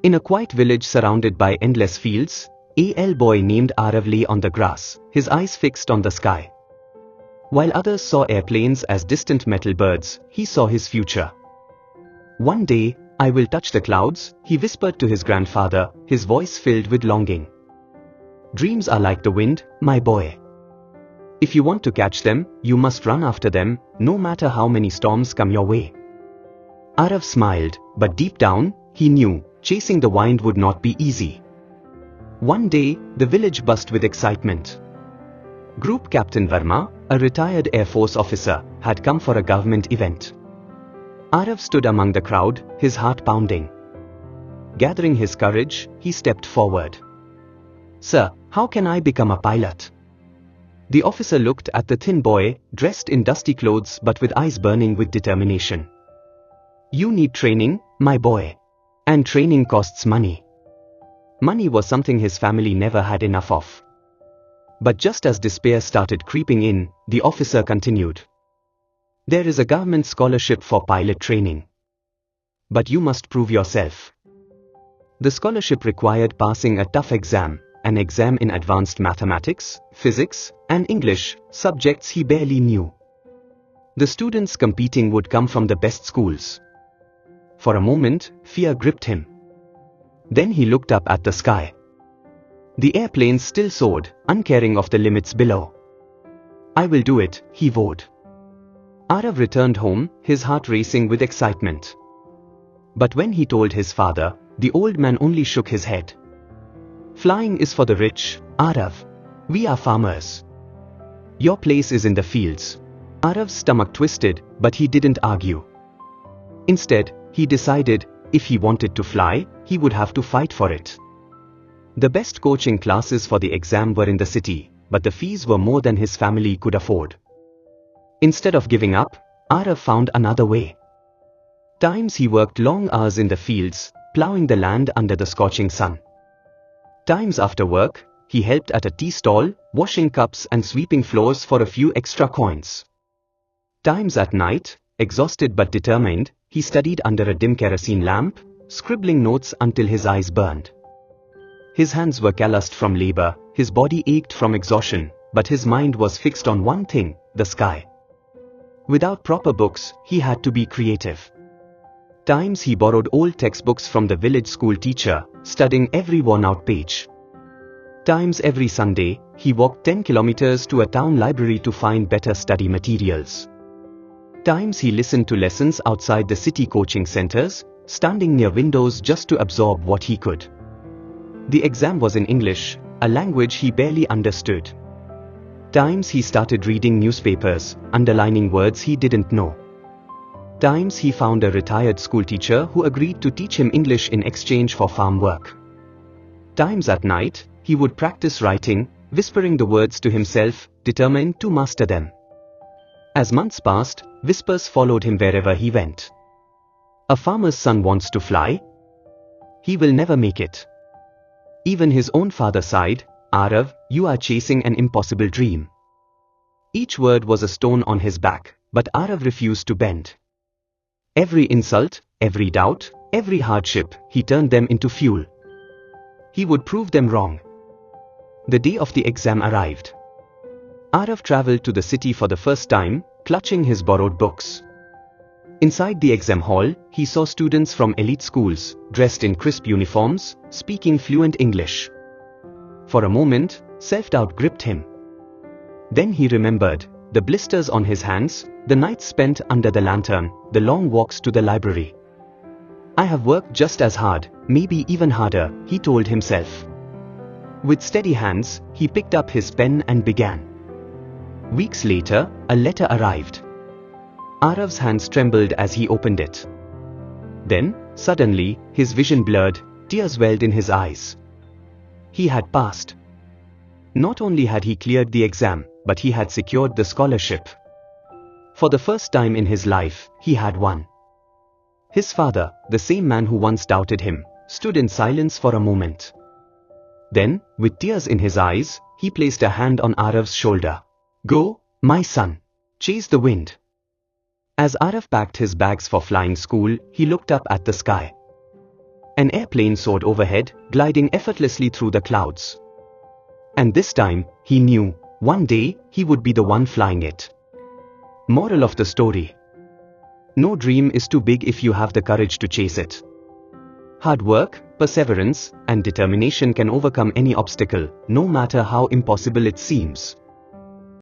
In a quiet village surrounded by endless fields, a boy named Aarav lay on the grass, his eyes fixed on the sky. While others saw airplanes as distant metal birds, he saw his future. One day, I will touch the clouds, he whispered to his grandfather, his voice filled with longing. Dreams are like the wind, my boy. If you want to catch them, you must run after them, no matter how many storms come your way. Aarav smiled, but deep down, he knew, chasing the wind would not be easy. One day, the village buzzed with excitement. Group Captain Verma, a retired Air Force officer, had come for a government event. Aarav stood among the crowd, his heart pounding. Gathering his courage, he stepped forward. "Sir, how can I become a pilot?" The officer looked at the thin boy, dressed in dusty clothes but with eyes burning with determination. "You need training, my boy. And training costs money." Money was something his family never had enough of. But just as despair started creeping in, the officer continued. "There is a government scholarship for pilot training. But you must prove yourself." The scholarship required passing a tough exam, an exam in advanced mathematics, physics, and English, subjects he barely knew. The students competing would come from the best schools. For a moment, fear gripped him. Then he looked up at the sky. The airplanes still soared, uncaring of the limits below. "I will do it," he vowed. Aarav returned home, his heart racing with excitement. But when he told his father, the old man only shook his head. "Flying is for the rich, Aarav. We are farmers. Your place is in the fields." Aarav's stomach twisted, but he didn't argue. Instead, he decided, if he wanted to fly, he would have to fight for it. The best coaching classes for the exam were in the city, but the fees were more than his family could afford. Instead of giving up, Aarav found another way. Times he worked long hours in the fields, plowing the land under the scorching sun. Times after work, he helped at a tea stall, washing cups and sweeping floors for a few extra coins. Times at night, exhausted but determined, he studied under a dim kerosene lamp, scribbling notes until his eyes burned. His hands were calloused from labor, his body ached from exhaustion, but his mind was fixed on one thing, the sky. Without proper books, he had to be creative. Times he borrowed old textbooks from the village school teacher, studying every worn-out page. Times every Sunday, he walked 10 kilometers to a town library to find better study materials. Times he listened to lessons outside the city coaching centers, standing near windows just to absorb what he could. The exam was in English, a language he barely understood. Times he started reading newspapers, underlining words he didn't know. Times he found a retired schoolteacher who agreed to teach him English in exchange for farm work. Times at night, he would practice writing, whispering the words to himself, determined to master them. As months passed, whispers followed him wherever he went. "A farmer's son wants to fly? He will never make it." Even his own father sighed, "Aarav, you are chasing an impossible dream." Each word was a stone on his back, but Aarav refused to bend. Every insult, every doubt, every hardship, he turned them into fuel. He would prove them wrong. The day of the exam arrived. Aarav traveled to the city for the first time, clutching his borrowed books. Inside the exam hall, he saw students from elite schools, dressed in crisp uniforms, speaking fluent English. For a moment, self-doubt gripped him. Then he remembered, the blisters on his hands, the nights spent under the lantern, the long walks to the library. "I have worked just as hard, maybe even harder," he told himself. With steady hands, he picked up his pen and began. Weeks later, a letter arrived. Aarav's hands trembled as he opened it. Then, suddenly, his vision blurred, tears welled in his eyes. He had passed. Not only had he cleared the exam, but he had secured the scholarship. For the first time in his life, he had won. His father, the same man who once doubted him, stood in silence for a moment. Then, with tears in his eyes, he placed a hand on Aarav's shoulder. "Go, my son. Chase the wind." As Aarav packed his bags for flying school, he looked up at the sky. An airplane soared overhead, gliding effortlessly through the clouds. And this time, he knew, one day, he would be the one flying it. Moral of the story: no dream is too big if you have the courage to chase it. Hard work, perseverance, and determination can overcome any obstacle, no matter how impossible it seems.